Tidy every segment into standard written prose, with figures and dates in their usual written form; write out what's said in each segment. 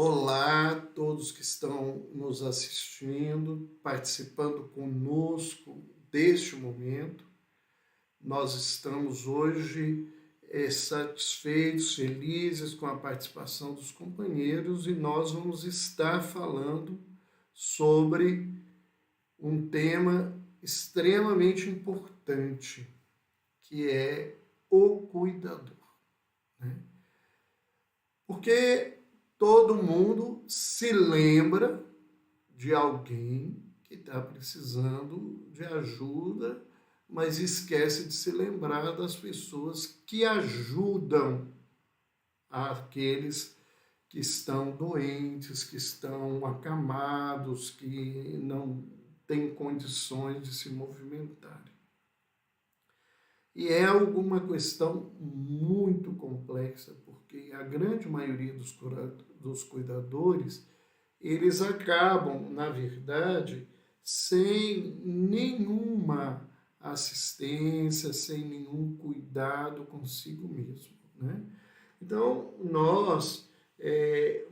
Olá a todos que estão nos assistindo, participando conosco deste momento. Nós estamos hoje satisfeitos, felizes com a participação dos companheiros e nós vamos estar falando sobre um tema extremamente importante, que é o cuidador, né? Porque todo mundo se lembra de alguém que está precisando de ajuda, mas esquece de se lembrar das pessoas que ajudam aqueles que estão doentes, que estão acamados, que não têm condições de se movimentarem. E é alguma questão muito complexa, porque a grande maioria dos cuidadores, eles acabam, na verdade, sem nenhuma assistência, sem nenhum cuidado consigo mesmo, né? Então, nós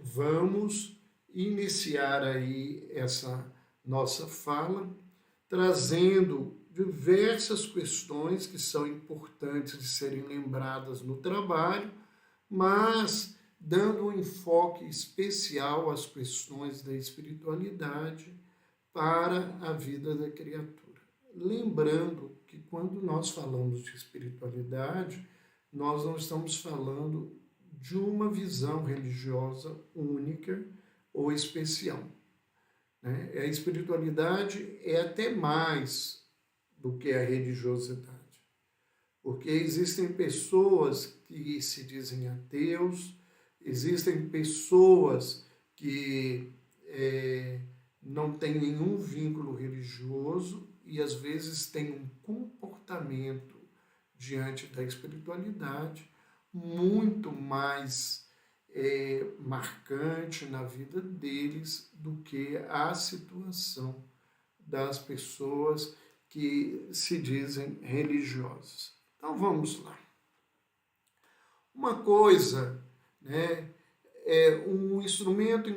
vamos iniciar aí essa nossa fala, trazendo diversas questões que são importantes de serem lembradas no trabalho, mas dando um enfoque especial às questões da espiritualidade para a vida da criatura. Lembrando que quando nós falamos de espiritualidade, nós não estamos falando de uma visão religiosa única ou especial, né? A espiritualidade é até mais do que a religiosidade, porque existem pessoas que se dizem ateus, existem pessoas que não têm nenhum vínculo religioso e às vezes têm um comportamento diante da espiritualidade muito mais marcante na vida deles do que a situação das pessoas que se dizem religiosas. Então vamos lá. Uma coisa, né, é um instrumento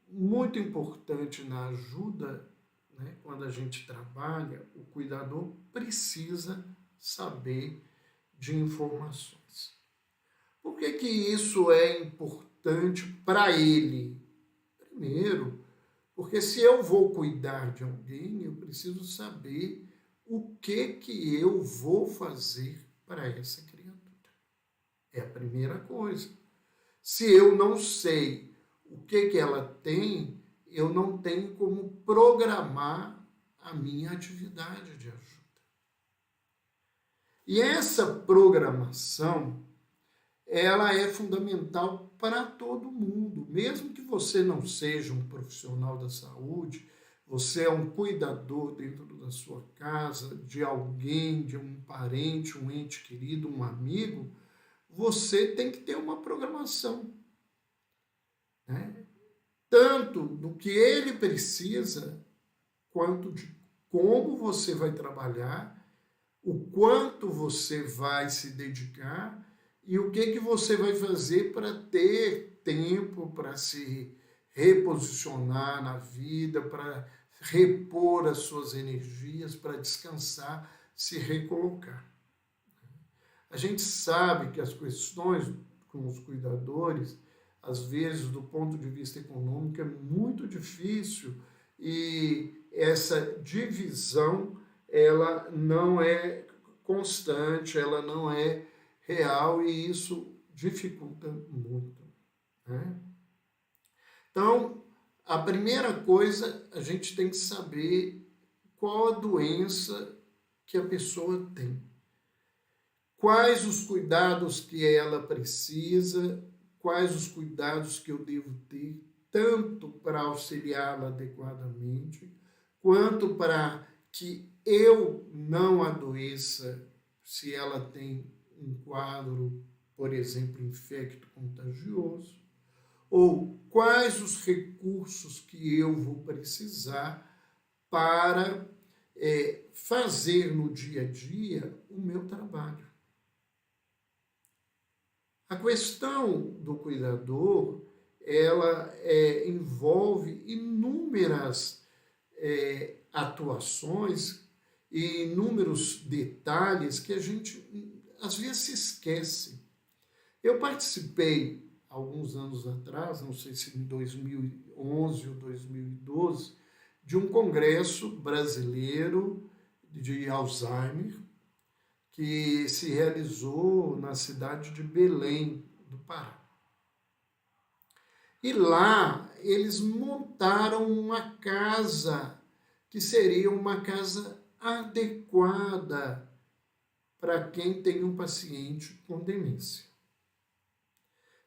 muito importante na ajuda, né, quando a gente trabalha, o cuidador precisa saber de informações. Por que isso é importante para ele? Primeiro, porque se eu vou cuidar de alguém, eu preciso saber o que eu vou fazer para essa criatura. É a primeira coisa. Se eu não sei o que ela tem, eu não tenho como programar a minha atividade de ajuda. E essa programação, ela é fundamental para todo mundo. Mesmo que você não seja um profissional da saúde, você é um cuidador dentro da sua casa, de alguém, de um parente, um ente querido, um amigo, você tem que ter uma programação, né? Tanto do que ele precisa, quanto de como você vai trabalhar, o quanto você vai se dedicar e o que você vai fazer para ter tempo para se reposicionar na vida, para repor as suas energias, para descansar, se recolocar. A gente sabe que as questões com os cuidadores, às vezes, do ponto de vista econômico, é muito difícil e essa divisão, ela não é constante, ela não é real e isso dificulta muito, né? Então, a primeira coisa, a gente tem que saber qual a doença que a pessoa tem. Quais os cuidados que ela precisa, quais os cuidados que eu devo ter, tanto para auxiliá-la adequadamente, quanto para que eu não adoeça se ela tem um quadro, por exemplo, infecto-contagioso, ou quais os recursos que eu vou precisar para fazer no dia a dia o meu trabalho. A questão do cuidador ela envolve inúmeras atuações e inúmeros detalhes que a gente às vezes se esquece. Eu participei alguns anos atrás, não sei se em 2011 ou 2012, de um congresso brasileiro de Alzheimer que se realizou na cidade de Belém, do Pará. E lá eles montaram uma casa que seria uma casa adequada para quem tem um paciente com demência.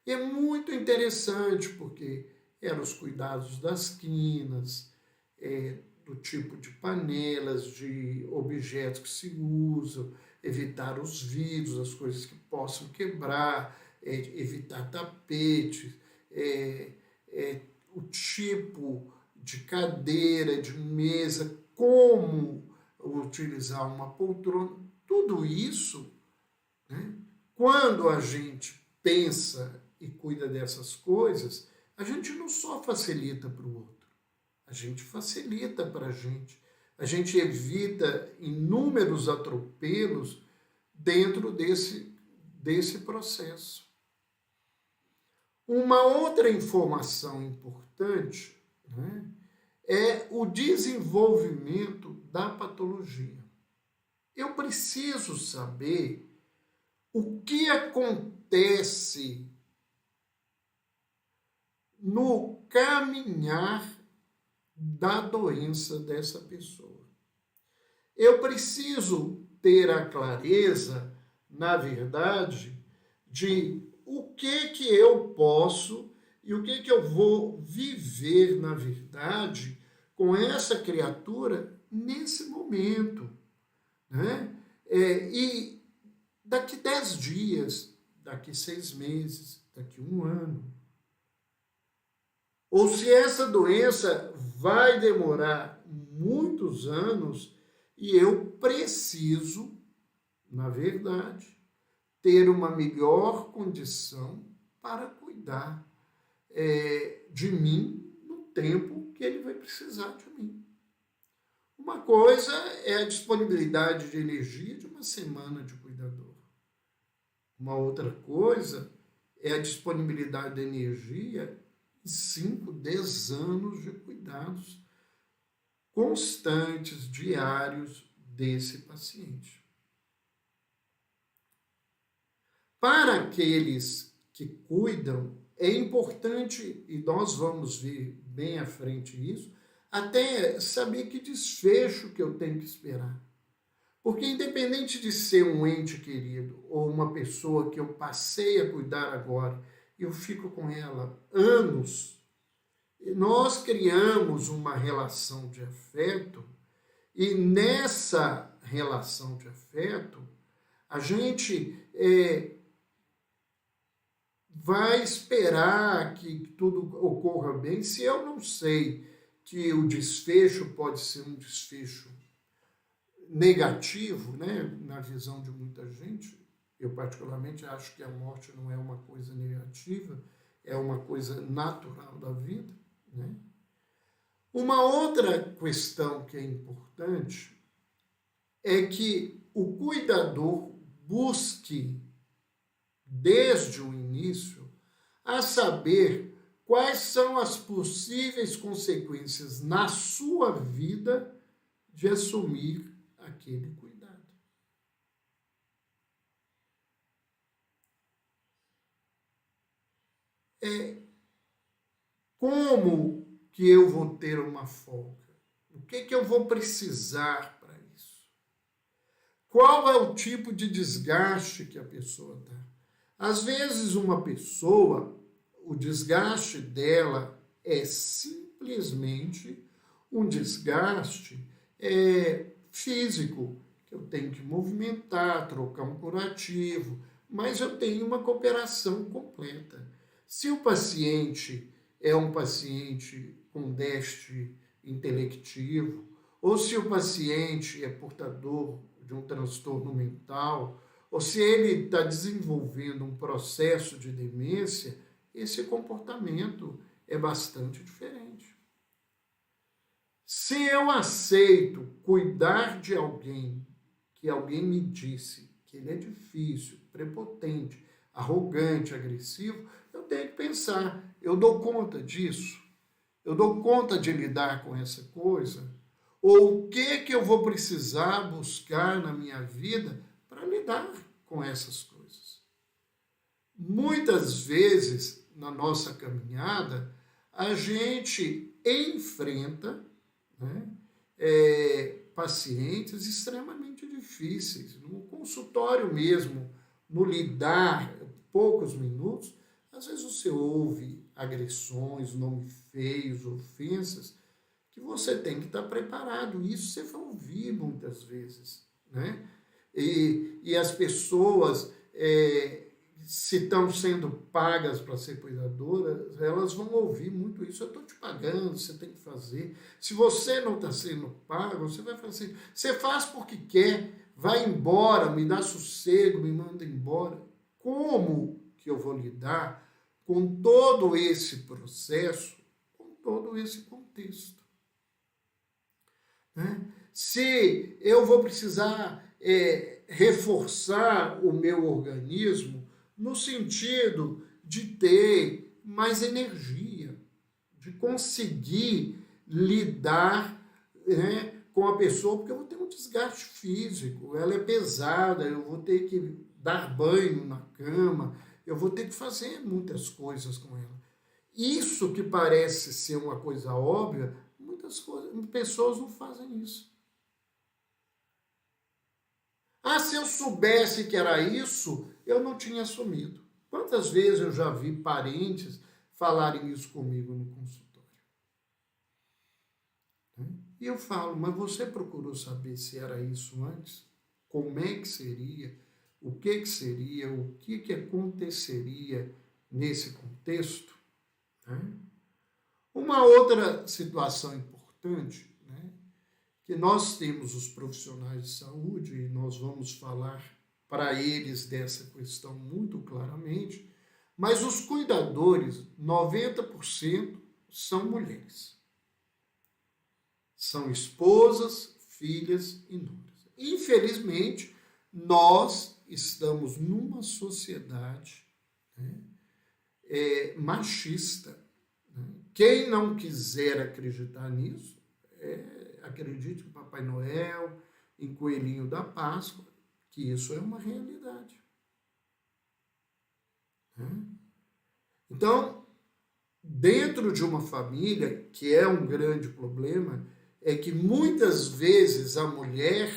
E é muito interessante porque eram os cuidados das quinas, do tipo de panelas, de objetos que se usam, evitar os vidros, as coisas que possam quebrar, evitar tapetes, o tipo de cadeira, de mesa, como utilizar uma poltrona, tudo isso, né? Quando a gente pensa e cuida dessas coisas, a gente não só facilita para o outro, a gente facilita para a gente evita inúmeros atropelos dentro desse processo. Uma outra informação importante, né, é o desenvolvimento da patologia. Eu preciso saber o que acontece no caminhar da doença dessa pessoa. Eu preciso ter a clareza, na verdade, de o que eu posso e o que eu vou viver, na verdade, com essa criatura nesse momento, né? E daqui 10 dias, daqui 6 meses, daqui 1 ano. Ou se essa doença vai demorar muitos anos e eu preciso, na verdade, ter uma melhor condição para cuidar de mim no tempo que ele vai precisar de mim. Uma coisa é a disponibilidade de energia de uma semana de cuidador. Uma outra coisa é a disponibilidade de energia em 5, 10 anos de cuidados constantes, diários desse paciente. Para aqueles que cuidam, é importante, e nós vamos ver bem à frente isso, até saber que desfecho que eu tenho que esperar. Porque independente de ser um ente querido ou uma pessoa que eu passei a cuidar agora, eu fico com ela anos, nós criamos uma relação de afeto e nessa relação de afeto a gente vai esperar que tudo ocorra bem. Se eu não sei que o desfecho pode ser um desfecho negativo, né, na visão de muita gente, eu particularmente acho que a morte não é uma coisa negativa, é uma coisa natural da vida, né? Uma outra questão que é importante é que o cuidador busque, desde o início, a saber quais são as possíveis consequências na sua vida de assumir aquele cuidado. Como que eu vou ter uma folga? O que eu vou precisar para isso? Qual é o tipo de desgaste que a pessoa dá? Às vezes uma pessoa, o desgaste dela é simplesmente um desgaste físico, que eu tenho que movimentar, trocar um curativo, mas eu tenho uma cooperação completa. Se o paciente é um paciente com déficit intelectivo, ou se o paciente é portador de um transtorno mental, ou se ele está desenvolvendo um processo de demência, esse comportamento é bastante diferente. Se eu aceito cuidar de alguém, que alguém me disse que ele é difícil, prepotente, arrogante, agressivo, eu tenho que pensar, eu dou conta disso? Eu dou conta de lidar com essa coisa? Ou o que eu vou precisar buscar na minha vida para lidar com essas coisas? Muitas vezes, na nossa caminhada, a gente enfrenta, né, pacientes extremamente difíceis. No consultório mesmo, no lidar, poucos minutos, às vezes você ouve agressões, nomes feios, ofensas, que você tem que estar preparado. Isso você vai ouvir muitas vezes, né? E as pessoas, se estão sendo pagas para ser cuidadoras, elas vão ouvir muito isso. Eu estou te pagando, você tem que fazer. Se você não está sendo pago, você vai fazer. Você faz porque quer, vai embora, me dá sossego, me manda embora. Como que eu vou lidar com todo esse processo, com todo esse contexto? Né? Se eu vou precisar reforçar o meu organismo no sentido de ter mais energia, de conseguir lidar, né, com a pessoa, porque eu vou ter um desgaste físico, ela é pesada, eu vou ter que dar banho na cama, eu vou ter que fazer muitas coisas com ela. Isso que parece ser uma coisa óbvia, muitas pessoas não fazem isso. Ah, se eu soubesse que era isso, eu não tinha assumido. Quantas vezes eu já vi parentes falarem isso comigo no consultório? E eu falo, mas você procurou saber se era isso antes? Como é que seria? O que seria? O que aconteceria nesse contexto? Uma outra situação importante, né, que nós temos os profissionais de saúde, e nós vamos falar para eles dessa questão muito claramente, mas os cuidadores, 90% são mulheres. São esposas, filhas e noras. Infelizmente, nós estamos numa sociedade, né, machista. Né? Quem não quiser acreditar nisso, acredite em Papai Noel, em Coelhinho da Páscoa, que isso é uma realidade. Né? Então, dentro de uma família, que é um grande problema, é que muitas vezes a mulher,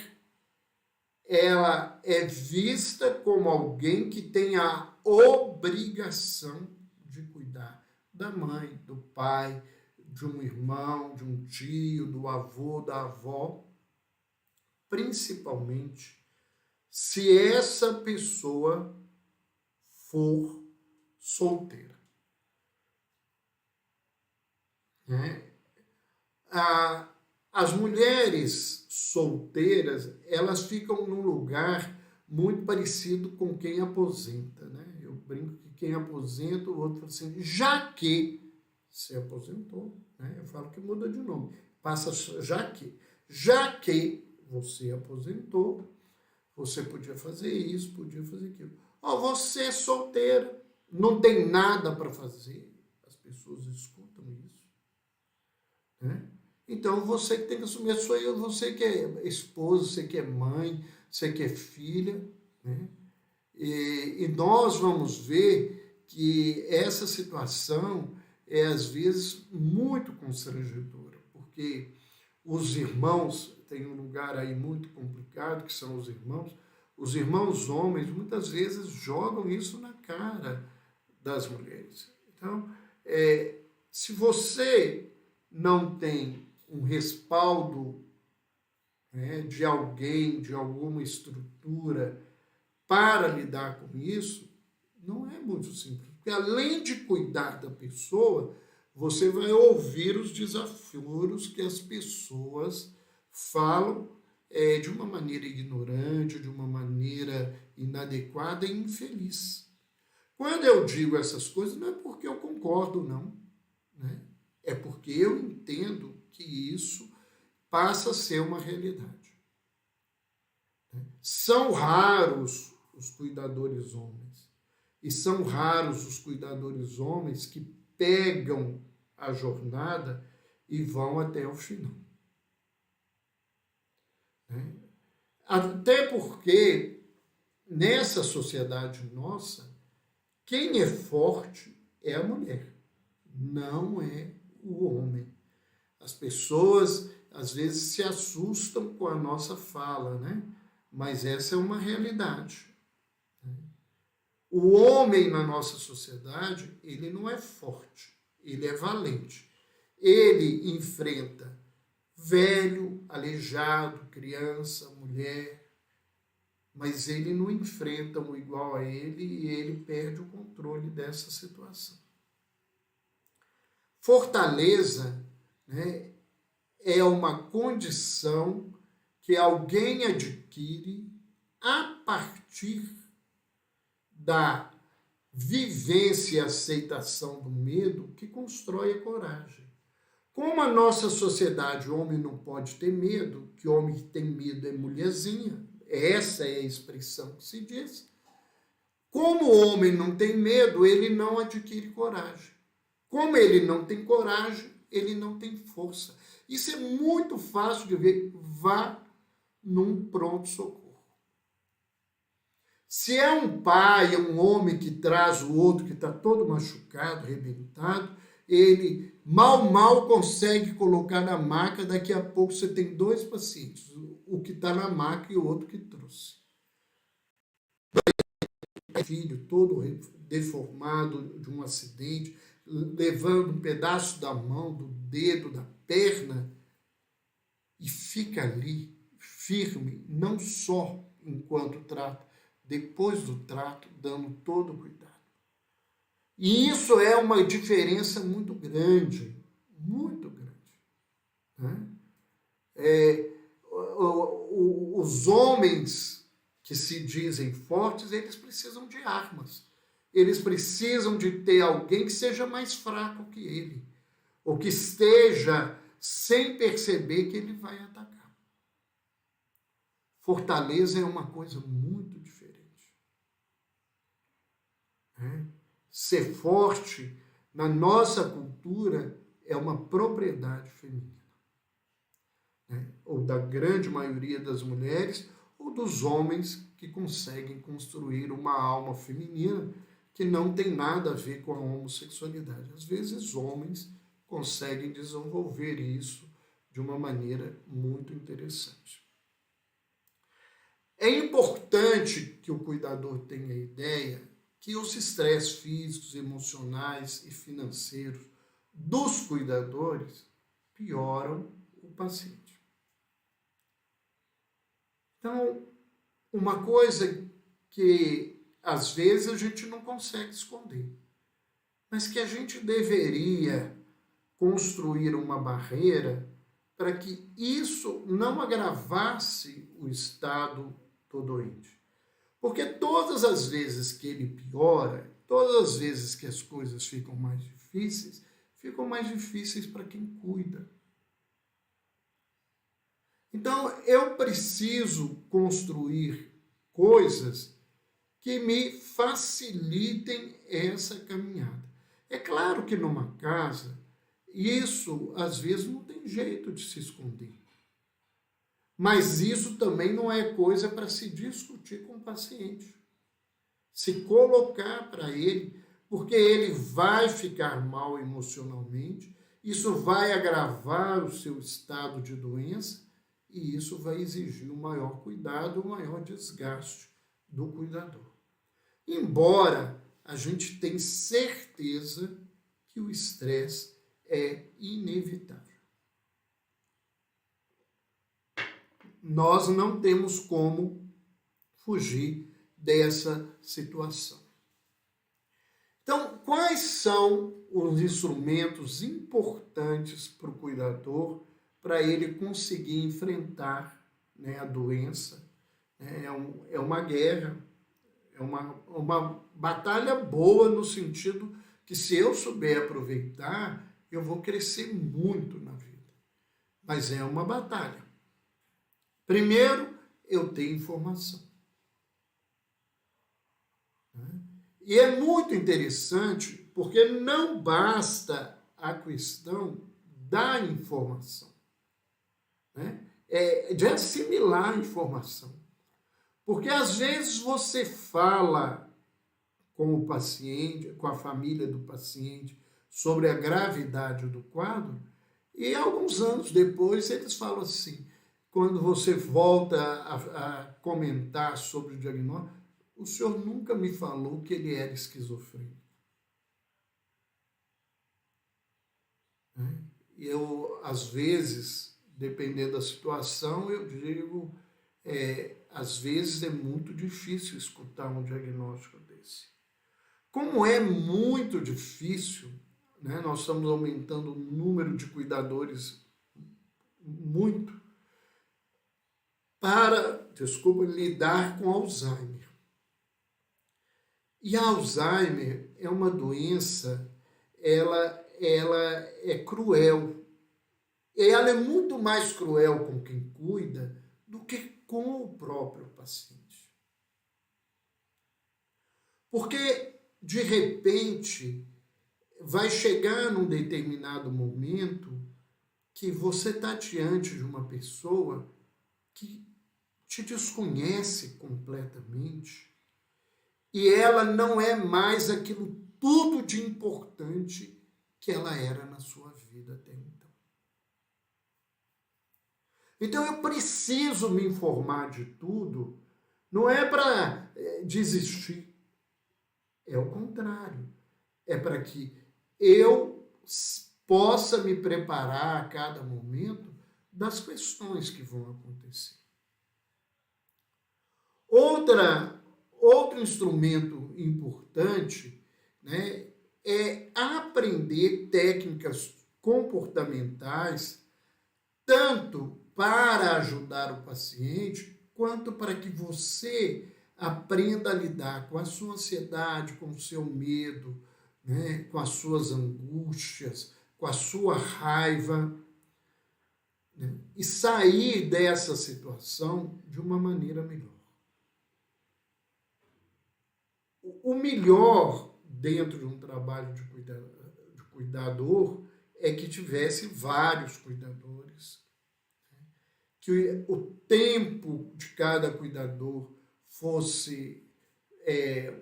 ela é vista como alguém que tem a obrigação de cuidar da mãe, do pai, de um irmão, de um tio, do avô, da avó, principalmente se essa pessoa for solteira. Né? As mulheres solteiras, elas ficam num lugar muito parecido com quem aposenta. Né? Eu brinco que quem aposenta, o outro fala assim, já que se aposentou, né? Eu falo que muda de nome, passa já que você aposentou, você podia fazer isso, podia fazer aquilo. Você é solteira, não tem nada para fazer, as pessoas escutam isso, né? Então você que tem que assumir, você que é esposa, você que é mãe, você que é filha, né? E nós vamos ver que essa situação é, às vezes, muito constrangedora, porque os irmãos, tem um lugar aí muito complicado, que são os irmãos homens, muitas vezes jogam isso na cara das mulheres. Então, se você não tem um respaldo, né, de alguém, de alguma estrutura para lidar com isso, não é muito simples. Porque além de cuidar da pessoa, você vai ouvir os desafios que as pessoas falam de uma maneira ignorante, de uma maneira inadequada e infeliz. Quando eu digo essas coisas, não é porque eu concordo, não, né? É porque eu entendo que isso passa a ser uma realidade. São raros os cuidadores homens. E são raros os cuidadores homens que pegam a jornada e vão até o final. Até porque, nessa sociedade nossa, quem é forte é a mulher, não é o homem. As pessoas, às vezes, se assustam com a nossa fala, né? Mas essa é uma realidade. O homem na nossa sociedade, ele não é forte, ele é valente. Ele enfrenta velho, aleijado, criança, mulher, mas ele não enfrenta um igual a ele e ele perde o controle dessa situação. Fortaleza, né, é uma condição que alguém adquire a partir da vivência e aceitação do medo que constrói a coragem. Como a nossa sociedade, o homem não pode ter medo, que o homem que tem medo é mulherzinha, essa é a expressão que se diz. Como o homem não tem medo, ele não adquire coragem. Como ele não tem coragem, ele não tem força. Isso é muito fácil de ver. Vá num pronto-socorro. Se é um pai, é um homem que traz o outro que está todo machucado, arrebentado, ele mal consegue colocar na maca, daqui a pouco você tem 2 pacientes, o que está na maca e o outro que trouxe. O filho todo deformado de um acidente, levando um pedaço da mão, do dedo, da perna, e fica ali, firme, não só enquanto trata, depois do trato, dando todo o cuidado. E isso é uma diferença muito grande, muito grande. Né? Os homens que se dizem fortes, eles precisam de armas. Eles precisam de ter alguém que seja mais fraco que ele, ou que esteja sem perceber que ele vai atacar. Fortaleza é uma coisa muito diferente. Ser forte, na nossa cultura, é uma propriedade feminina. Ou da grande maioria das mulheres, ou dos homens que conseguem construir uma alma feminina que não tem nada a ver com a homossexualidade. Às vezes, homens conseguem desenvolver isso de uma maneira muito interessante. É importante que o cuidador tenha a ideia que os estresses físicos, emocionais e financeiros dos cuidadores pioram o paciente. Então, uma coisa que às vezes a gente não consegue esconder, mas que a gente deveria construir uma barreira para que isso não agravasse o estado do doente. Porque todas as vezes que ele piora, todas as vezes que as coisas ficam mais difíceis para quem cuida. Então, eu preciso construir coisas que me facilitem essa caminhada. É claro que numa casa, isso às vezes não tem jeito de se esconder. Mas isso também não é coisa para se discutir com o paciente. Se colocar para ele, porque ele vai ficar mal emocionalmente, isso vai agravar o seu estado de doença e isso vai exigir um maior cuidado, um maior desgaste do cuidador. Embora a gente tenha certeza que o estresse é inevitável. Nós não temos como fugir dessa situação. Então, quais são os instrumentos importantes para o cuidador para ele conseguir enfrentar, né, a doença? É uma guerra, é É uma batalha boa no sentido que, se eu souber aproveitar, eu vou crescer muito na vida. Mas é uma batalha. Primeiro, eu tenho informação. E é muito interessante porque não basta a questão da informação, né? É de assimilar a informação. Porque às vezes você fala com o paciente, com a família do paciente, sobre a gravidade do quadro, e alguns anos depois eles falam assim, quando você volta a comentar sobre o diagnóstico, o senhor nunca me falou que ele era esquizofrênico. Eu, às vezes, dependendo da situação, eu digo, às vezes é muito difícil escutar um diagnóstico desse. Como é muito difícil, né, nós estamos aumentando o número de cuidadores muito para, lidar com Alzheimer. E Alzheimer é uma doença, ela é cruel. E ela é muito mais cruel com quem cuida do que com o próprio paciente. Porque, de repente, vai chegar num determinado momento que você está diante de uma pessoa que te desconhece completamente e ela não é mais aquilo tudo de importante que ela era na sua vida até então. Então eu preciso me informar de tudo, não é para desistir, é o contrário, é para que eu possa me preparar a cada momento das questões que vão acontecer. Outro instrumento importante, né, é aprender técnicas comportamentais, tanto para ajudar o paciente, quanto para que você aprenda a lidar com a sua ansiedade, com o seu medo, né, com as suas angústias, com a sua raiva, né, e sair dessa situação de uma maneira melhor. O melhor dentro de um trabalho de cuidador é que tivesse vários cuidadores, que o tempo de cada cuidador fosse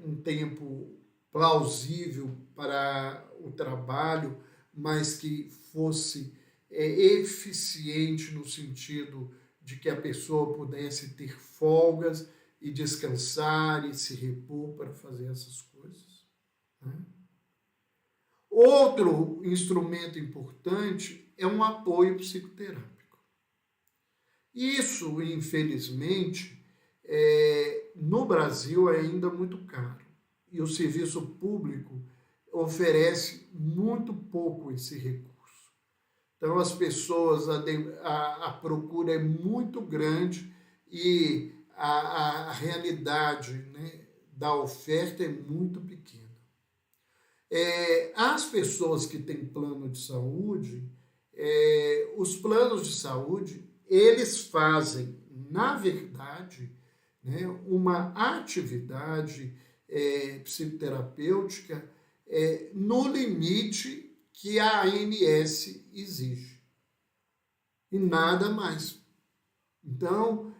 um tempo plausível para o trabalho, mas que fosse eficiente no sentido de que a pessoa pudesse ter folgas e descansar e se repor para fazer essas coisas, né? Outro instrumento importante é um apoio psicoterápico. Isso, infelizmente, no Brasil é ainda muito caro. E o serviço público oferece muito pouco esse recurso. Então, as pessoas, a procura é muito grande e a realidade, né, da oferta é muito pequena. As pessoas que têm plano de saúde, os planos de saúde, eles fazem, na verdade, né, uma atividade psicoterapêutica no limite que a ANS exige. E nada mais. Então,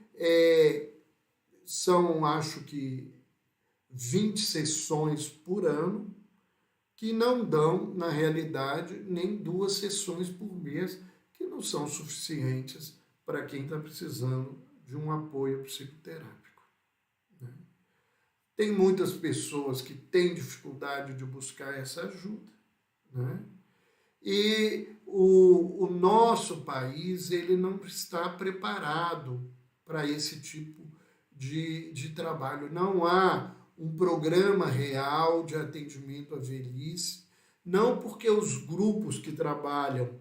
são, acho que, 20 sessões por ano, que não dão, na realidade, nem 2 sessões por mês, que não são suficientes para quem está precisando de um apoio psicoterápico, né? Tem muitas pessoas que têm dificuldade de buscar essa ajuda, né? E o nosso país, ele não está preparado para esse tipo de trabalho. Não há um programa real de atendimento à velhice, não porque os grupos que trabalham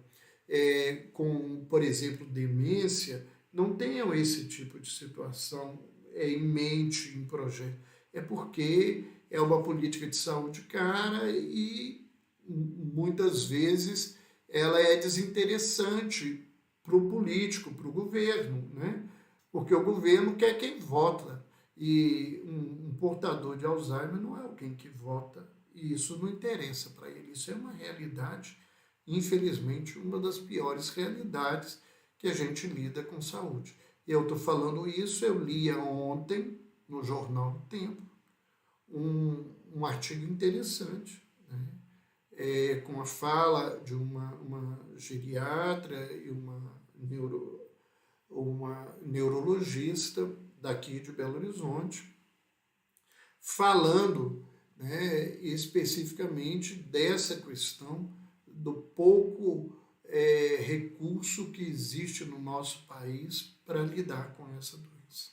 com, por exemplo, demência, não tenham esse tipo de situação em mente, em projeto. é porque é uma política de saúde cara e muitas vezes ela é desinteressante para o político, para o governo, né? Porque o governo quer quem vota. E um portador de Alzheimer não é alguém que vota. E isso não interessa para ele. Isso é uma realidade, infelizmente, uma das piores realidades que a gente lida com saúde. Eu estou falando isso, eu lia ontem no jornal O Tempo um artigo interessante, né? Com a fala de uma geriatra e uma neurologista daqui de Belo Horizonte, falando, né, especificamente dessa questão do pouco recurso que existe no nosso país para lidar com essa doença.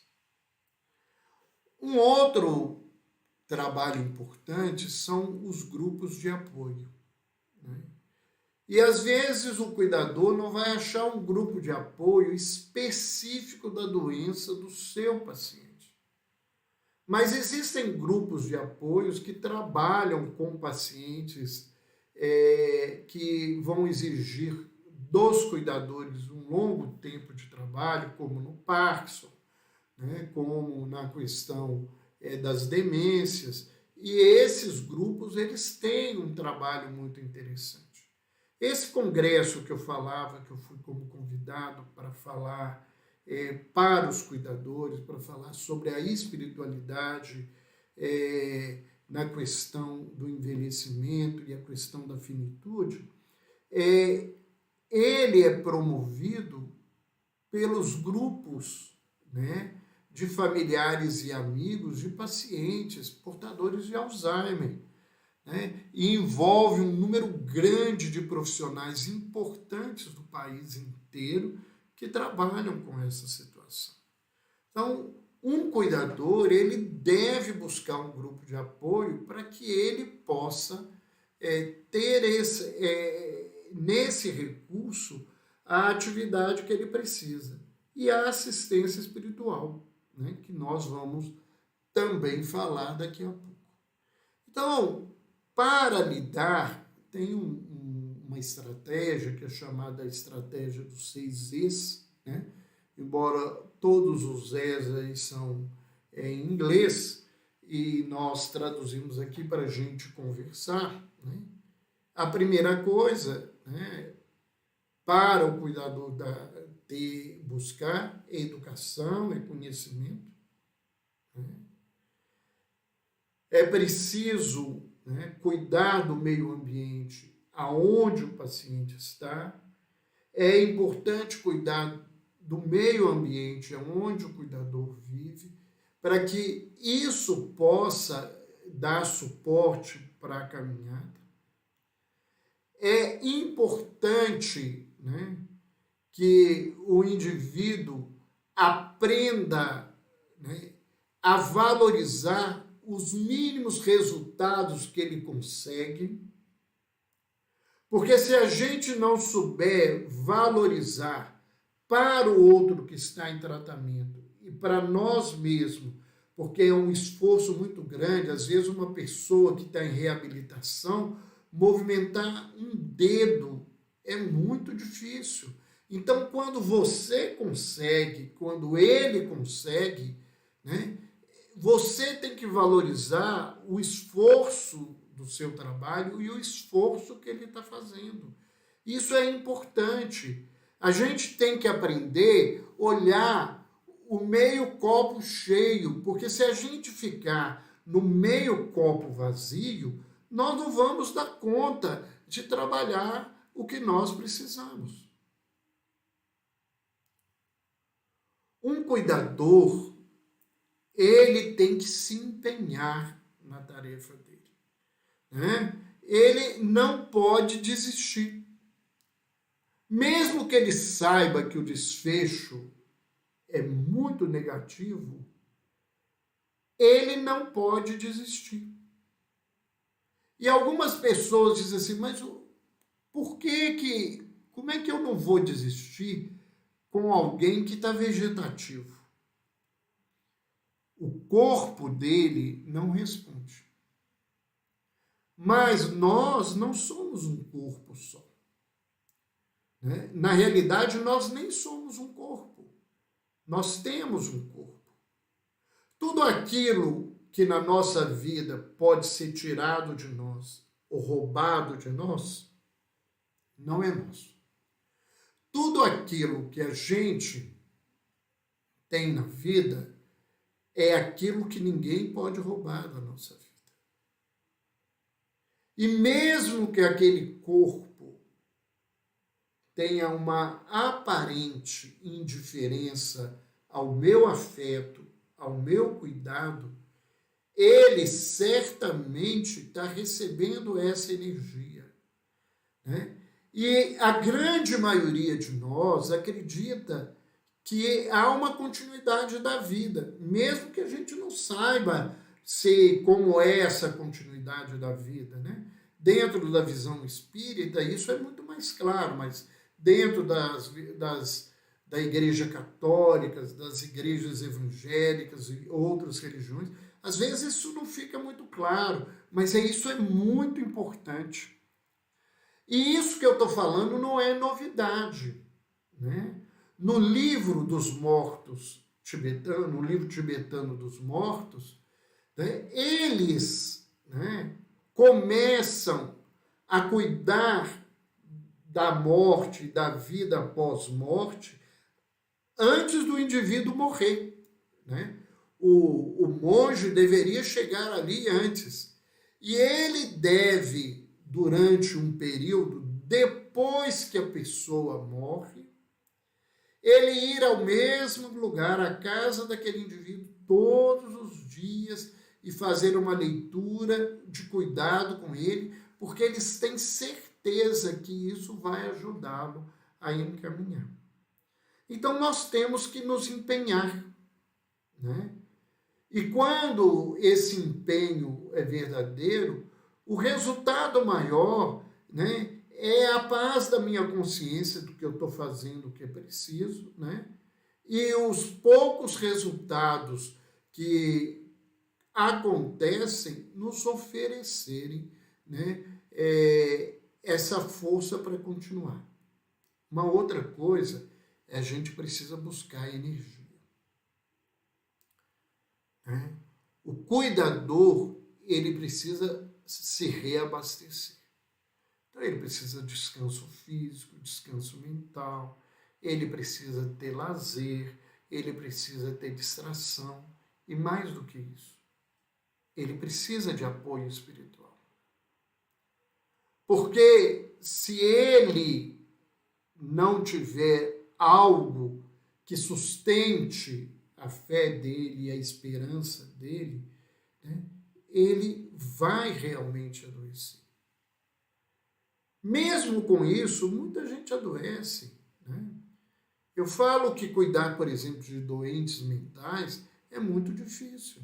Um outro trabalho importante são os grupos de apoio, né? E às vezes o cuidador não vai achar um grupo de apoio específico da doença do seu paciente. Mas existem grupos de apoios que trabalham com pacientes que vão exigir dos cuidadores um longo tempo de trabalho, como no Parkinson, né, como na questão das demências. E esses grupos eles têm um trabalho muito interessante. Esse congresso que eu falava, que eu fui como convidado para falar para os cuidadores, para falar sobre a espiritualidade na questão do envelhecimento e a questão da finitude, ele é promovido pelos grupos, né, de familiares e amigos de pacientes portadores de Alzheimer, né, e envolve um número grande de profissionais importantes do país inteiro que trabalham com essa situação. Então, um cuidador, ele deve buscar um grupo de apoio para que ele possa ter nesse recurso a atividade que ele precisa e a assistência espiritual, né, que nós vamos também falar daqui a pouco. Então, para lidar, tem uma estratégia que é chamada estratégia dos 6 Es, né? Embora todos os Es aí são em inglês e nós traduzimos aqui para a gente conversar, né? A primeira coisa, né, para o cuidador buscar educação e conhecimento, né? É preciso, né, cuidar do meio ambiente aonde o paciente está. É importante cuidar do meio ambiente onde o cuidador vive, para que isso possa dar suporte para a caminhada. É importante, né, que o indivíduo aprenda, né, a valorizar os mínimos resultados que ele consegue, porque se a gente não souber valorizar para o outro que está em tratamento e para nós mesmos, porque é um esforço muito grande, às vezes uma pessoa que está em reabilitação, movimentar um dedo é muito difícil. Então, quando você consegue, quando ele consegue, né, você tem que valorizar o esforço do seu trabalho e o esforço que ele está fazendo. Isso é importante. A gente tem que aprender a olhar o meio copo cheio, porque se a gente ficar no meio copo vazio, nós não vamos dar conta de trabalhar o que nós precisamos. Um cuidador, ele tem que se empenhar na tarefa dele, né? Ele não pode desistir. Mesmo que ele saiba que o desfecho é muito negativo, ele não pode desistir. E algumas pessoas dizem assim, mas como é que eu não vou desistir com alguém que está vegetativo? O corpo dele não responde. Mas nós não somos um corpo só. Né? Na realidade, nós nem somos um corpo. Nós temos um corpo. Tudo aquilo que na nossa vida pode ser tirado de nós ou roubado de nós, não é nosso. Tudo aquilo que a gente tem na vida é aquilo que ninguém pode roubar da nossa vida. E mesmo que aquele corpo tenha uma aparente indiferença ao meu afeto, ao meu cuidado, ele certamente está recebendo essa energia. Né? E a grande maioria de nós acredita que há uma continuidade da vida, mesmo que a gente não saiba como é essa continuidade da vida. Né? Dentro da visão espírita, isso é muito mais claro, mas dentro da Igreja Católica, das igrejas evangélicas e outras religiões, às vezes isso não fica muito claro, mas isso é muito importante. E isso que eu estou falando não é novidade. Né? No livro dos mortos tibetano, no livro tibetano dos mortos, né, eles, né, começam a cuidar da morte, da vida pós-morte, antes do indivíduo morrer. Né? O monge deveria chegar ali antes. E ele deve, durante um período, depois que a pessoa morre, ele ir ao mesmo lugar, à casa daquele indivíduo, todos os dias, e fazer uma leitura de cuidado com ele, porque eles têm certeza que isso vai ajudá-lo a encaminhar. Então, nós temos que nos empenhar. Né? E quando esse empenho é verdadeiro, o resultado maior, né, é a paz da minha consciência do que eu estou fazendo, o que é preciso, né? E os poucos resultados que acontecem nos oferecerem, né, essa força para continuar. Uma outra coisa é a gente precisa buscar energia. Né? O cuidador, ele precisa se reabastecer. Então, ele precisa de descanso físico, descanso mental, ele precisa ter lazer, ele precisa ter distração e, mais do que isso, ele precisa de apoio espiritual. Porque se ele não tiver algo que sustente a fé dele e a esperança dele, né, ele vai realmente adoecer. Mesmo com isso, muita gente adoece. Né? Eu falo que cuidar, por exemplo, de doentes mentais é muito difícil.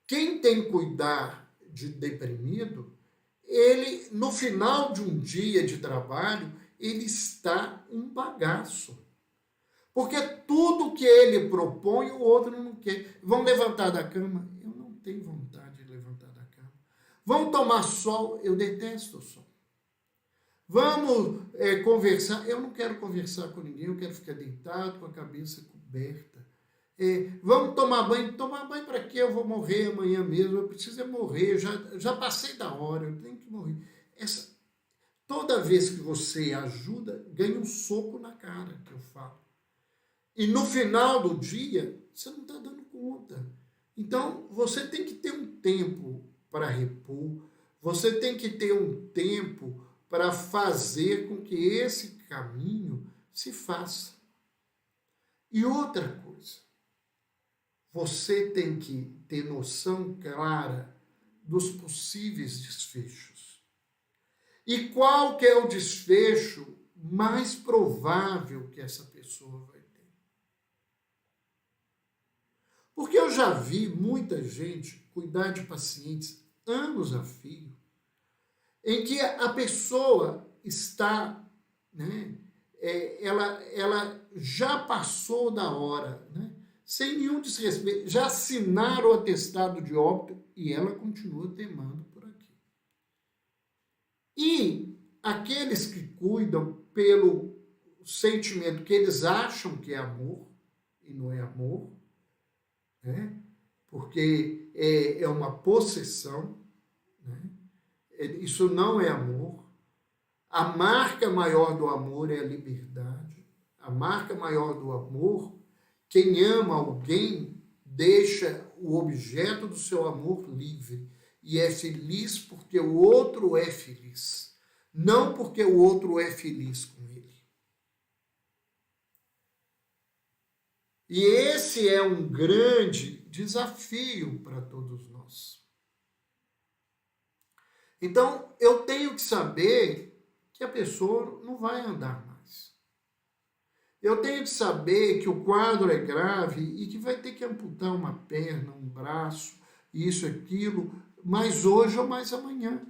Quem tem que cuidar de deprimido, ele, no final de um dia de trabalho, ele está um bagaço. Porque tudo que ele propõe, o outro não quer. Vão levantar da cama? Eu não tenho vontade de levantar da cama. Vão tomar sol? Eu detesto o sol. Vamos conversar? Eu não quero conversar com ninguém, eu quero ficar deitado com a cabeça coberta. Vamos tomar banho? Tomar banho para quê? Eu vou morrer amanhã mesmo, eu preciso morrer, já passei da hora, eu tenho que morrer. Toda vez que você ajuda, ganha um soco na cara, que eu falo. E no final do dia, você não está dando conta. Então, você tem que ter um tempo para repor, você tem que ter um tempo para fazer com que esse caminho se faça. E outra coisa, você tem que ter noção clara dos possíveis desfechos. E qual que é o desfecho mais provável que essa pessoa vai ter? Porque eu já vi muita gente cuidar de pacientes anos a fio, em que a pessoa está, né, ela já passou da hora, né? sem nenhum desrespeito, já assinaram o atestado de óbito e ela continua teimando por aqui. E aqueles que cuidam pelo sentimento que eles acham que é amor, e não é amor, né? Porque é uma possessão, né? Isso não é amor. A marca maior do amor é a liberdade. A marca maior do amor, quem ama alguém deixa o objeto do seu amor livre e é feliz porque o outro é feliz, não porque o outro é feliz com ele. E esse é um grande desafio para todos nós. Então, eu tenho que saber que a pessoa não vai andar mais. Eu tenho que saber que o quadro é grave e que vai ter que amputar uma perna, um braço, isso, aquilo, mais hoje ou mais amanhã.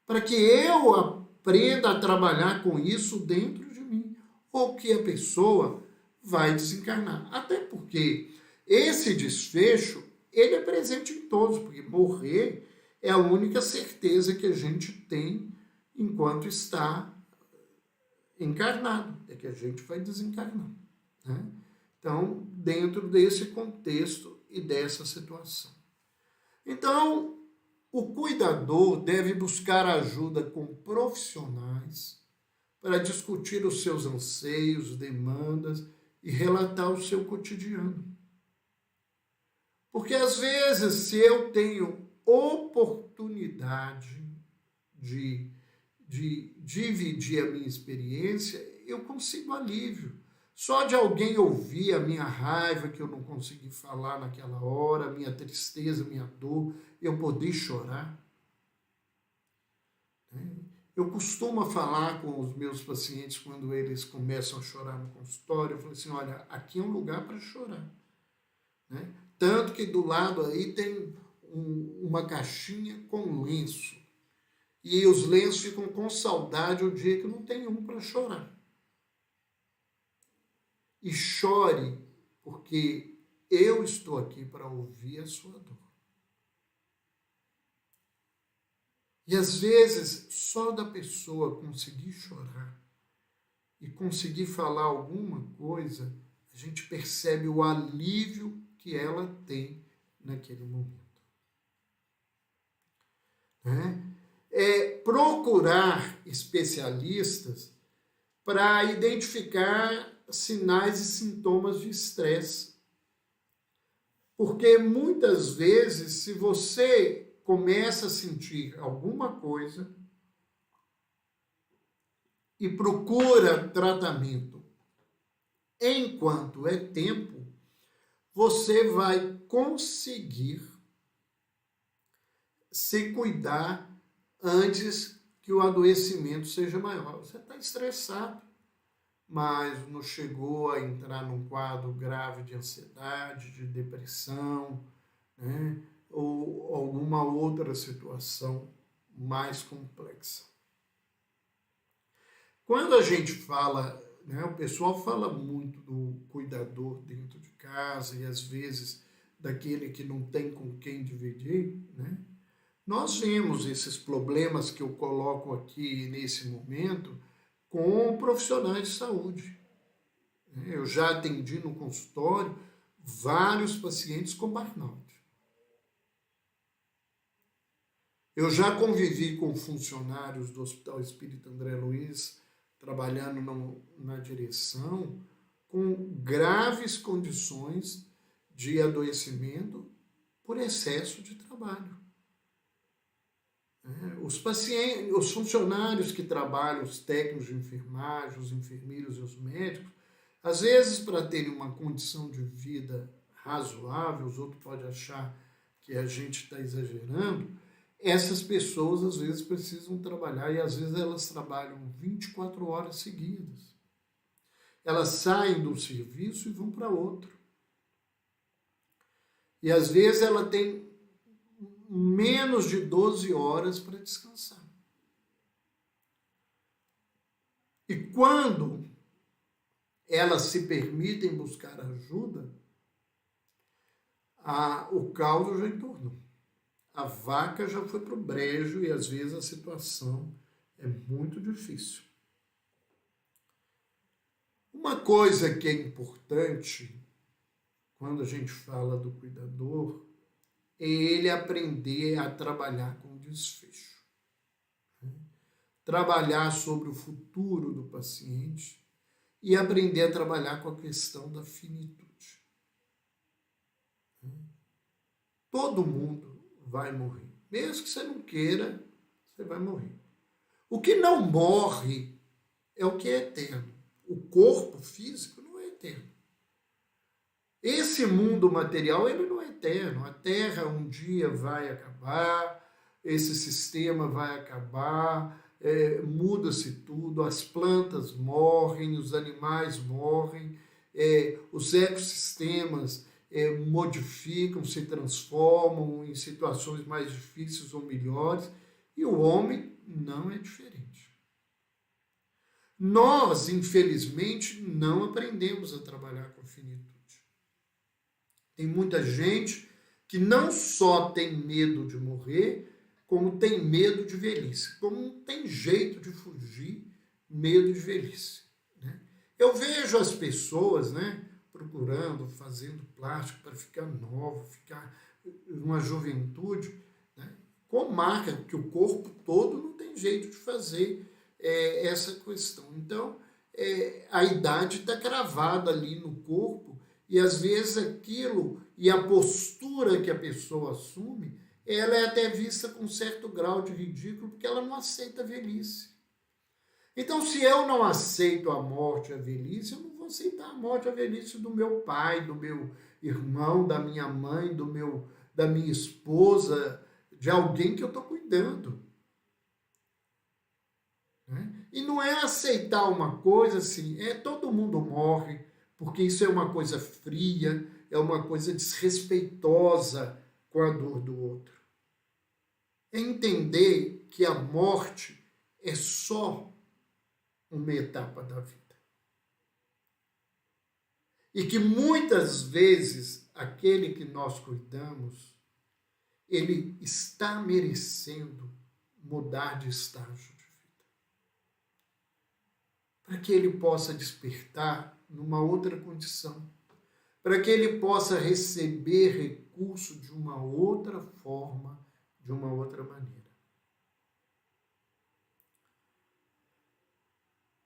Para que eu aprenda a trabalhar com isso dentro de mim. Ou que a pessoa vai desencarnar. Até porque esse desfecho, ele é presente em todos, porque morrer é a única certeza que a gente tem enquanto está encarnado, é que a gente vai desencarnar. Né? Então, dentro desse contexto e dessa situação. Então, o cuidador deve buscar ajuda com profissionais para discutir os seus anseios, demandas e relatar o seu cotidiano. Porque às vezes, se eu tenho oportunidade de dividir a minha experiência, eu consigo alívio. Só de alguém ouvir a minha raiva que eu não consegui falar naquela hora, a minha tristeza, a minha dor, eu poder chorar. Eu costumo falar com os meus pacientes quando eles começam a chorar no consultório, eu falo assim, olha, aqui é um lugar para chorar. Né? Tanto que do lado aí tem uma caixinha com lenço. E os lenços ficam com saudade o dia que não tem um para chorar. E chore, porque eu estou aqui para ouvir a sua dor. E às vezes, só da pessoa conseguir chorar e conseguir falar alguma coisa, a gente percebe o alívio que ela tem naquele momento. Né? Procurar especialistas para identificar sinais e sintomas de estresse. Porque muitas vezes, se você começa a sentir alguma coisa e procura tratamento enquanto é tempo, você vai conseguir se cuidar antes que o adoecimento seja maior. Você está estressado, mas não chegou a entrar num quadro grave de ansiedade, de depressão, né? Ou alguma outra situação mais complexa. Quando a gente fala, né, o pessoal fala muito do cuidador dentro de casa e às vezes daquele que não tem com quem dividir, né? Nós vemos esses problemas que eu coloco aqui nesse momento com profissionais de saúde. Eu já atendi no consultório vários pacientes com burnout. Eu já convivi com funcionários do Hospital Espírita André Luiz, trabalhando na direção, com graves condições de adoecimento por excesso de trabalho. Os funcionários que trabalham, os técnicos de enfermagem, os enfermeiros e os médicos, às vezes para terem uma condição de vida razoável, os outros podem achar que a gente está exagerando, essas pessoas às vezes precisam trabalhar e às vezes elas trabalham 24 horas seguidas. Elas saem do serviço e vão para outro. E às vezes ela tem menos de 12 horas para descansar. E quando elas se permitem buscar ajuda, o caldo já entornou. A vaca já foi para o brejo e às vezes a situação é muito difícil. Uma coisa que é importante quando a gente fala do cuidador é ele aprender a trabalhar com desfecho. Trabalhar sobre o futuro do paciente e aprender a trabalhar com a questão da finitude. Todo mundo vai morrer. Mesmo que você não queira, você vai morrer. O que não morre é o que é eterno. O corpo físico não é eterno. Esse mundo material, ele não é eterno. A Terra um dia vai acabar, esse sistema vai acabar, muda-se tudo, as plantas morrem, os animais morrem, os ecossistemas modificam, se transformam em situações mais difíceis ou melhores, e o homem não é diferente. Nós, infelizmente, não aprendemos a trabalhar com finitude. Tem muita gente que não só tem medo de morrer, como tem medo de velhice, como não tem jeito de fugir, medo de velhice. Né? Eu vejo as pessoas, né, procurando, fazendo plástico para ficar novo, ficar uma juventude, né, com marca, que o corpo todo não tem jeito de fazer essa questão. Então, a idade está cravada ali no corpo e às vezes aquilo e a postura que a pessoa assume, ela é até vista com certo grau de ridículo porque ela não aceita a velhice. Então, se eu não aceito a morte e a velhice, eu não vou aceitar a morte e a velhice do meu pai, do meu irmão, da minha mãe, da minha esposa, de alguém que eu estou cuidando. Né? E não é aceitar uma coisa assim, todo mundo morre, porque isso é uma coisa fria, é uma coisa desrespeitosa com a dor do outro. É entender que a morte é só uma etapa da vida. E que muitas vezes aquele que nós cuidamos, ele está merecendo mudar de estágio de vida. Para que ele possa despertar numa outra condição. Para que ele possa receber recurso de uma outra forma, de uma outra maneira.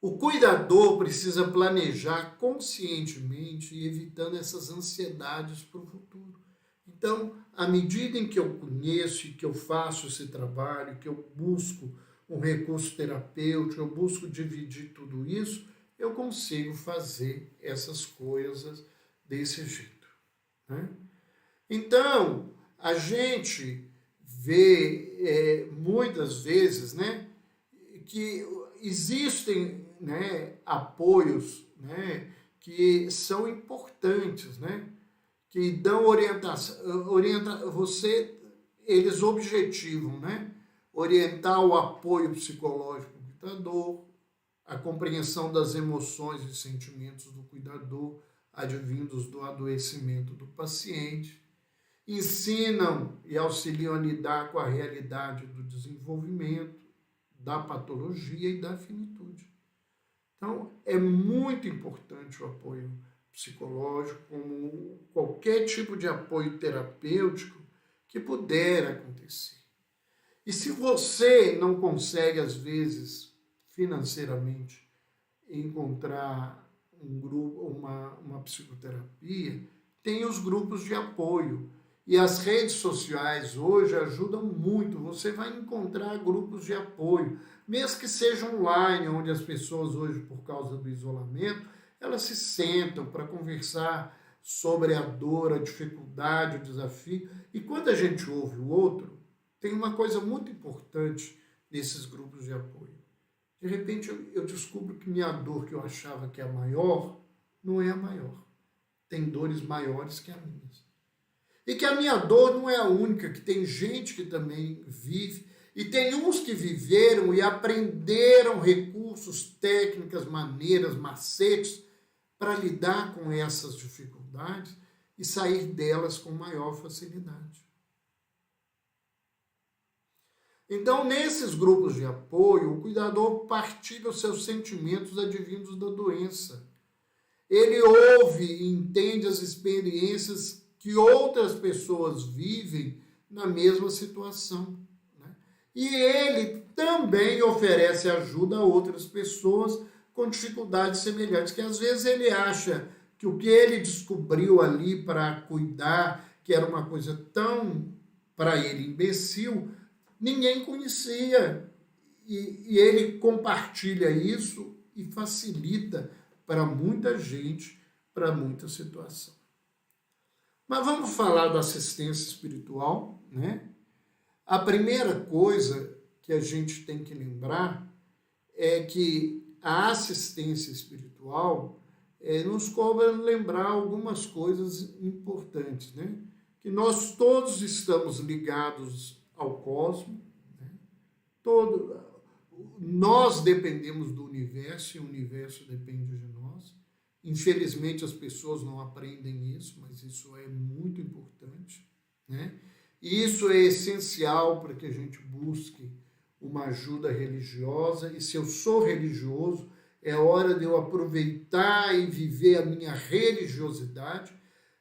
O cuidador precisa planejar conscientemente e evitando essas ansiedades para o futuro. Então, à medida em que eu conheço e que eu faço esse trabalho, que eu busco um recurso terapêutico, eu busco dividir tudo isso, eu consigo fazer essas coisas desse jeito. Né? Então, a gente vê muitas vezes, né, que existem, né, apoios, né, que são importantes, né, que dão orientação, eles objetivam, né, orientar o apoio psicológico do cuidador, a compreensão das emoções e sentimentos do cuidador, advindos do adoecimento do paciente, ensinam e auxiliam a lidar com a realidade do desenvolvimento, da patologia e da finitude. Então, é muito importante o apoio psicológico, como qualquer tipo de apoio terapêutico que puder acontecer. E se você não consegue, às vezes, financeiramente, encontrar um grupo, uma psicoterapia, tem os grupos de apoio. E as redes sociais hoje ajudam muito. Você vai encontrar grupos de apoio, mesmo que seja online, onde as pessoas hoje, por causa do isolamento, elas se sentam para conversar sobre a dor, a dificuldade, o desafio. E quando a gente ouve o outro, tem uma coisa muito importante nesses grupos de apoio. De repente eu descubro que minha dor, que eu achava que é a maior, não é a maior. Tem dores maiores que as minhas. E que a minha dor não é a única, que tem gente que também vive, e tem uns que viveram e aprenderam recursos, técnicas, maneiras, macetes para lidar com essas dificuldades, e sair delas com maior facilidade. Então, nesses grupos de apoio, o cuidador partilha os seus sentimentos advindos da doença. Ele ouve e entende as experiências que outras pessoas vivem na mesma situação, né? E ele também oferece ajuda a outras pessoas com dificuldades semelhantes, que às vezes ele acha que o que ele descobriu ali para cuidar, que era uma coisa tão, para ele, imbecil, ninguém conhecia. E ele compartilha isso e facilita para muita gente, para muita situação. Mas vamos falar da assistência espiritual, né? A primeira coisa que a gente tem que lembrar é que a assistência espiritual nos cobra lembrar algumas coisas importantes, né? Que nós todos estamos ligados ao cosmos, né? Nós dependemos do universo e o universo depende de nós. Infelizmente as pessoas não aprendem isso, mas isso é muito importante, né? E isso é essencial para que a gente busque uma ajuda religiosa. E se eu sou religioso, é hora de eu aproveitar e viver a minha religiosidade,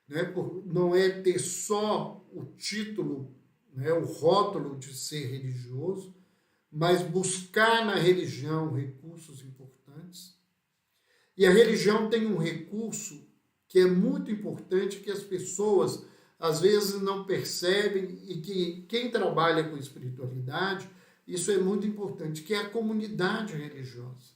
né? Não é ter só o título, né, o rótulo de ser religioso, mas buscar na religião recursos importantes. E a religião tem um recurso que é muito importante, que as pessoas às vezes não percebem, e que quem trabalha com espiritualidade, isso é muito importante, que é a comunidade religiosa.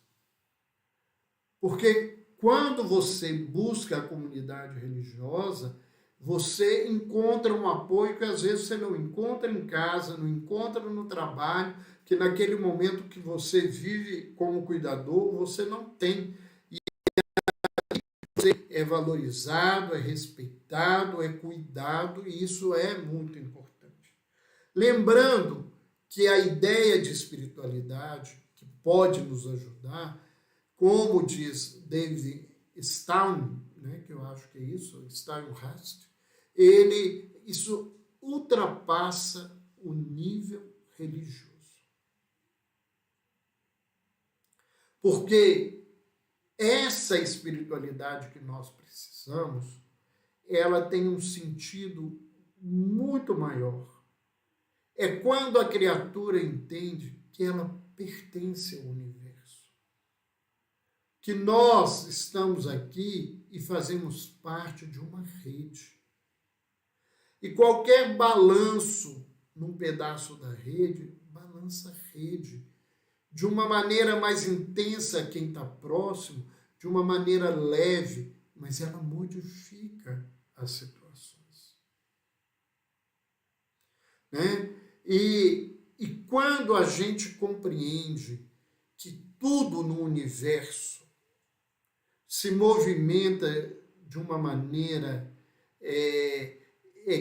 Porque quando você busca a comunidade religiosa, você encontra um apoio que às vezes você não encontra em casa, não encontra no trabalho, que naquele momento que você vive como cuidador, você não tem. Você é valorizado, é respeitado, é cuidado, e isso é muito importante. Lembrando que a ideia de espiritualidade, que pode nos ajudar, como diz David Stone, né, que eu acho que é isso, Steinhurst, isso ultrapassa o nível religioso. Porque essa espiritualidade que nós precisamos, ela tem um sentido muito maior. É quando a criatura entende que ela pertence ao universo. Que nós estamos aqui e fazemos parte de uma rede. E qualquer balanço num pedaço da rede, balança a rede. De uma maneira mais intensa quem está próximo, de uma maneira leve, mas ela modifica as situações. Né? E quando a gente compreende que tudo no universo se movimenta de uma maneira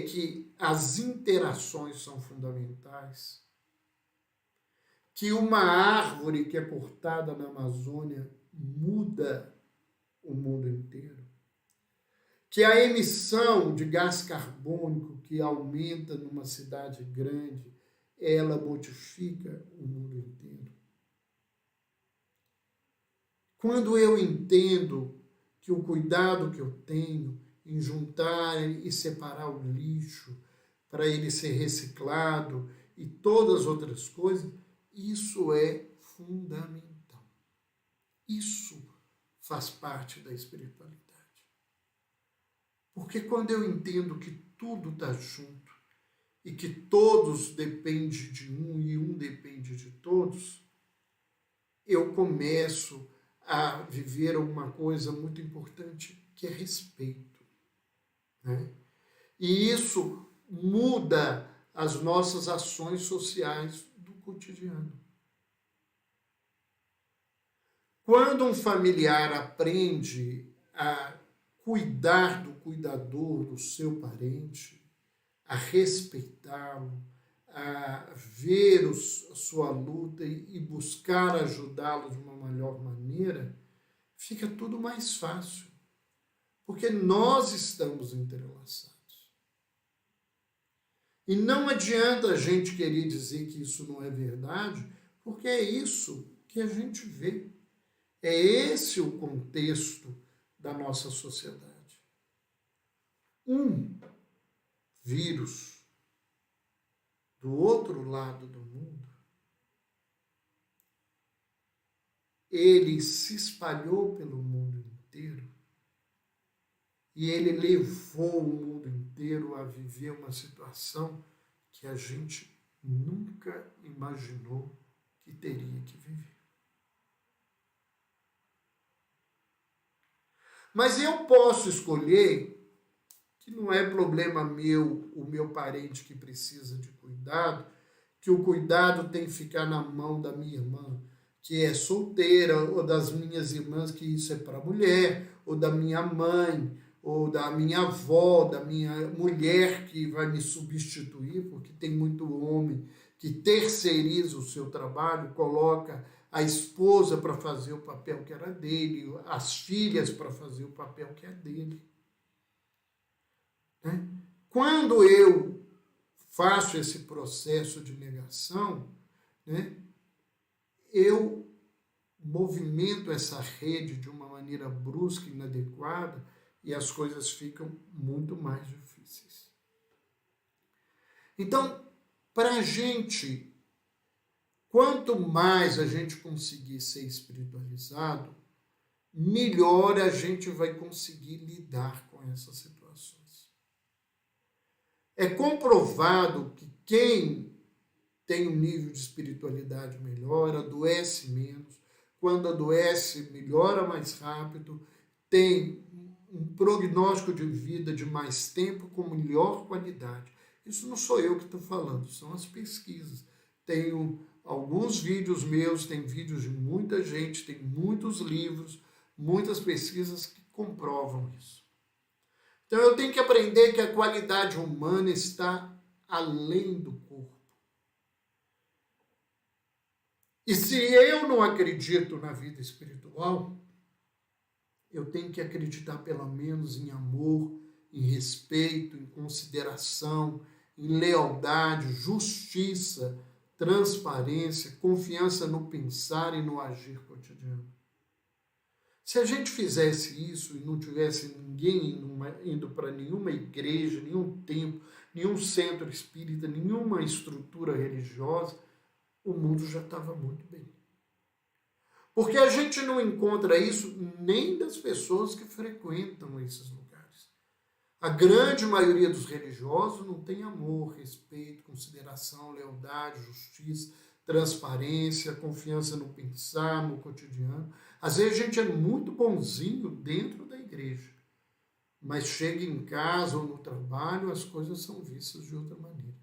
que as interações são fundamentais, que uma árvore que é cortada na Amazônia muda o mundo inteiro, que a emissão de gás carbônico que aumenta numa cidade grande, ela modifica o mundo inteiro. Quando eu entendo que o cuidado que eu tenho em juntar e separar o lixo para ele ser reciclado e todas as outras coisas, isso é fundamental. Isso faz parte da espiritualidade. Porque quando eu entendo que tudo está junto e que todos dependem de um e um depende de todos, eu começo a viver uma coisa muito importante, que é respeito. Né? E isso muda as nossas ações sociais do cotidiano. Quando um familiar aprende a cuidar do cuidador, do seu parente, a respeitá-lo, a ver a sua luta e buscar ajudá-lo de uma melhor maneira, fica tudo mais fácil. Porque nós estamos entrelaçados. E não adianta a gente querer dizer que isso não é verdade, porque é isso que a gente vê. É esse o contexto da nossa sociedade. Um vírus do outro lado do mundo, ele se espalhou pelo mundo inteiro e ele levou o mundo inteiro a viver uma situação que a gente nunca imaginou que teria que viver. Mas eu posso escolher que não é problema meu, o meu parente que precisa de cuidado, que o cuidado tem que ficar na mão da minha irmã, que é solteira, ou das minhas irmãs, que isso é para mulher, ou da minha mãe, ou da minha avó, da minha mulher que vai me substituir, porque tem muito homem que terceiriza o seu trabalho, coloca a esposa para fazer o papel que era dele, as filhas para fazer o papel que é dele. Né? Quando eu faço esse processo de negação, né, eu movimento essa rede de uma maneira brusca e inadequada e as coisas ficam muito mais difíceis. Então, para a gente, quanto mais a gente conseguir ser espiritualizado, melhor a gente vai conseguir lidar com essas situações. É comprovado que quem tem um nível de espiritualidade melhor, adoece menos. Quando adoece, melhora mais rápido, tem um prognóstico de vida de mais tempo com melhor qualidade. Isso não sou eu que estou falando, são as pesquisas. Tenho alguns vídeos meus, tem vídeos de muita gente, tem muitos livros, muitas pesquisas que comprovam isso. Então eu tenho que aprender que a qualidade humana está além do corpo. E se eu não acredito na vida espiritual, eu tenho que acreditar pelo menos em amor, em respeito, em consideração, em lealdade, justiça, transparência, confiança no pensar e no agir cotidiano. Se a gente fizesse isso e não tivesse ninguém indo para nenhuma igreja, nenhum templo, nenhum centro espírita, nenhuma estrutura religiosa, o mundo já estava muito bem. Porque a gente não encontra isso nem das pessoas que frequentam esses lugares. A grande maioria dos religiosos não tem amor, respeito, consideração, lealdade, justiça, transparência, confiança no pensar, no cotidiano. Às vezes a gente é muito bonzinho dentro da igreja, mas chega em casa ou no trabalho, as coisas são vistas de outra maneira.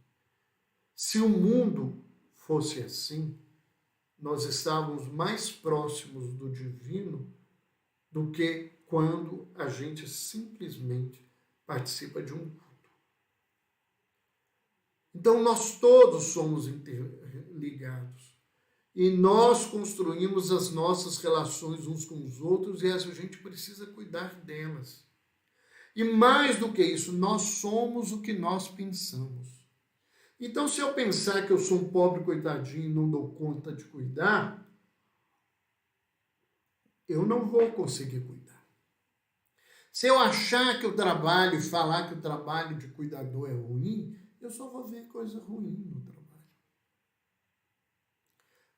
Se o mundo fosse assim, nós estávamos mais próximos do divino do que quando a gente simplesmente participa de um culto. Então nós todos somos interligados e nós construímos as nossas relações uns com os outros e a gente precisa cuidar delas. E mais do que isso, nós somos o que nós pensamos. Então, se eu pensar que eu sou um pobre coitadinho e não dou conta de cuidar, eu não vou conseguir cuidar. Se eu achar que o trabalho e falar que o trabalho de cuidador é ruim, eu só vou ver coisa ruim no trabalho.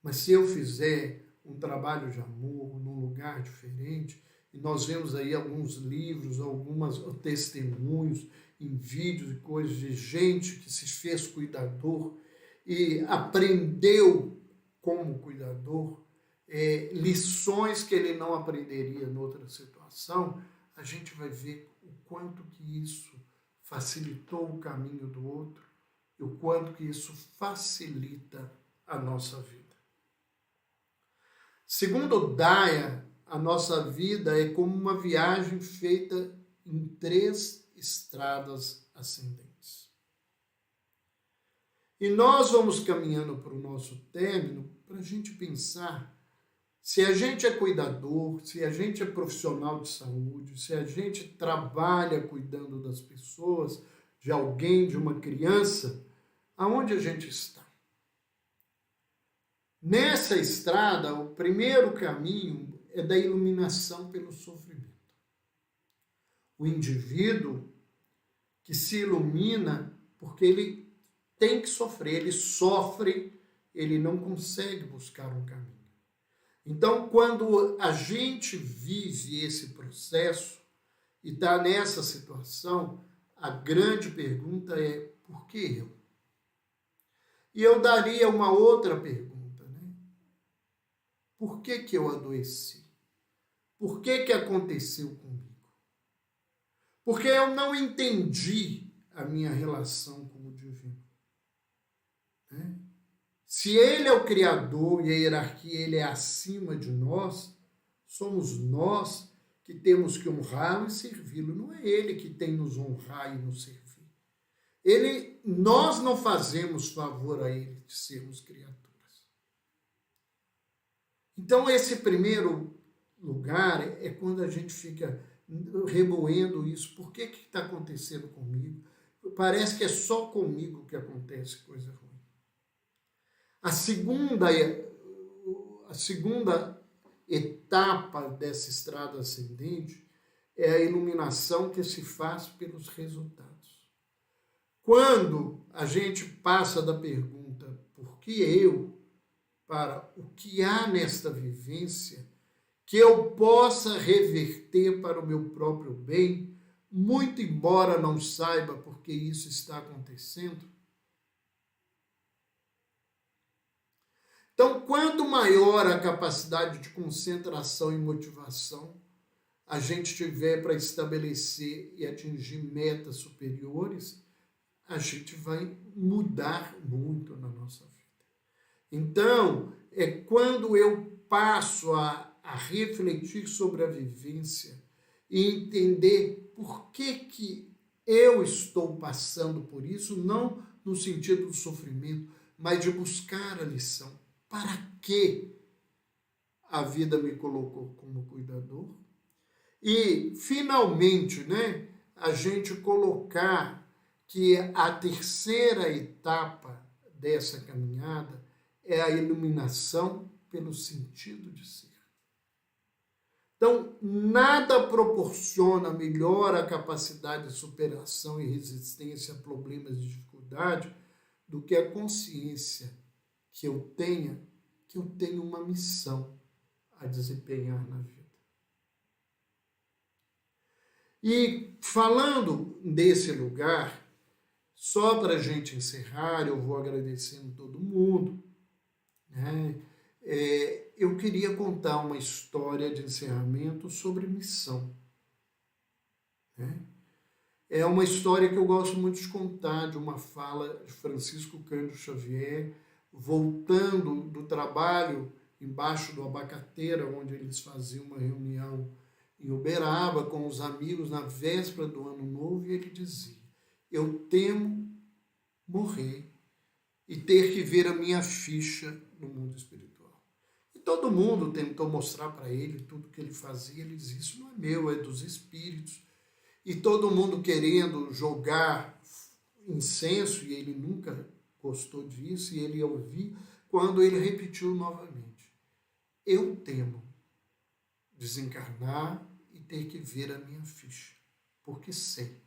Mas se eu fizer um trabalho de amor num lugar diferente, e nós vemos aí alguns livros, alguns testemunhos em vídeos e coisas de gente que se fez cuidador e aprendeu como cuidador, lições que ele não aprenderia em outra situação, a gente vai ver o quanto que isso facilitou o caminho do outro e o quanto que isso facilita a nossa vida. Segundo Dyer, a nossa vida é como uma viagem feita em 3 estradas ascendentes. E nós vamos caminhando para o nosso término para a gente pensar Se a gente é cuidador, se a gente é profissional de saúde, se a gente trabalha cuidando das pessoas, de alguém, de uma criança, aonde a gente está? Nessa estrada, o primeiro caminho é da iluminação pelo sofrimento. O indivíduo que se ilumina porque ele tem que sofrer, ele sofre, ele não consegue buscar um caminho. Então, quando a gente vive esse processo e está nessa situação, a grande pergunta é: por que eu? E eu daria uma outra pergunta, né? Por que eu adoeci? Por que aconteceu comigo? Porque eu não entendi a minha relação com o divino. Né? Se ele é o Criador e a hierarquia ele é acima de nós, somos nós que temos que honrá-lo e servi-lo. Não é ele que tem nos honrar e nos servir. Nós não fazemos favor a ele de sermos criaturas. Então, esse primeiro lugar é quando a gente fica remoendo isso. Por que está acontecendo comigo? Parece que é só comigo que acontece coisa ruim. A segunda etapa dessa estrada ascendente é a iluminação que se faz pelos resultados. Quando a gente passa da pergunta por que eu, para o que há nesta vivência que eu possa reverter para o meu próprio bem, muito embora não saiba por que isso está acontecendo. Então, quanto maior a capacidade de concentração e motivação a gente tiver para estabelecer e atingir metas superiores, a gente vai mudar muito na nossa vida. Então, é quando eu passo a refletir sobre a vivência e entender por que eu estou passando por isso, não no sentido do sofrimento, mas de buscar a lição. Para que a vida me colocou como cuidador? E, finalmente, né, a gente colocar que a terceira etapa dessa caminhada é a iluminação pelo sentido de ser. Então, nada proporciona melhor a capacidade de superação e resistência a problemas de dificuldade do que a consciência que eu tenho uma missão a desempenhar na vida. E falando desse lugar, só para a gente encerrar, eu vou agradecendo todo mundo, né? Eu queria contar uma história de encerramento sobre missão. Né? É uma história que eu gosto muito de contar, de uma fala de Francisco Cândido Xavier, voltando do trabalho embaixo do abacateira, onde eles faziam uma reunião em Uberaba com os amigos na véspera do Ano Novo, e ele dizia: eu temo morrer e ter que ver a minha ficha no mundo espiritual. E todo mundo tentou mostrar para ele tudo que ele fazia. Ele dizia: isso não é meu, é dos espíritos. E todo mundo querendo jogar incenso, e ele nunca gostou disso, e ele ouviu quando ele repetiu novamente: eu temo desencarnar e ter que ver a minha ficha, porque sei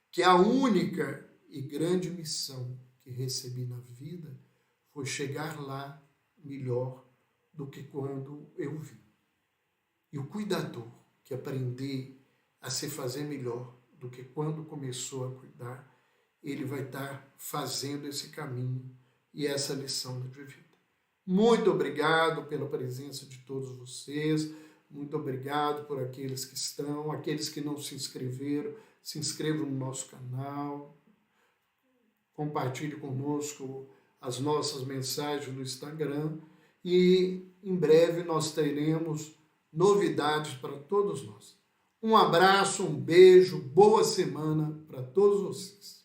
que a única e grande missão que recebi na vida foi chegar lá melhor do que quando eu vim. E o cuidador que aprender a se fazer melhor do que quando começou a cuidar, ele vai estar fazendo esse caminho e essa lição de vida. Muito obrigado pela presença de todos vocês, muito obrigado por aqueles que estão, aqueles que não se inscreveram, se inscrevam no nosso canal, compartilhe conosco as nossas mensagens no Instagram e em breve nós teremos novidades para todos nós. Um abraço, um beijo, boa semana para todos vocês.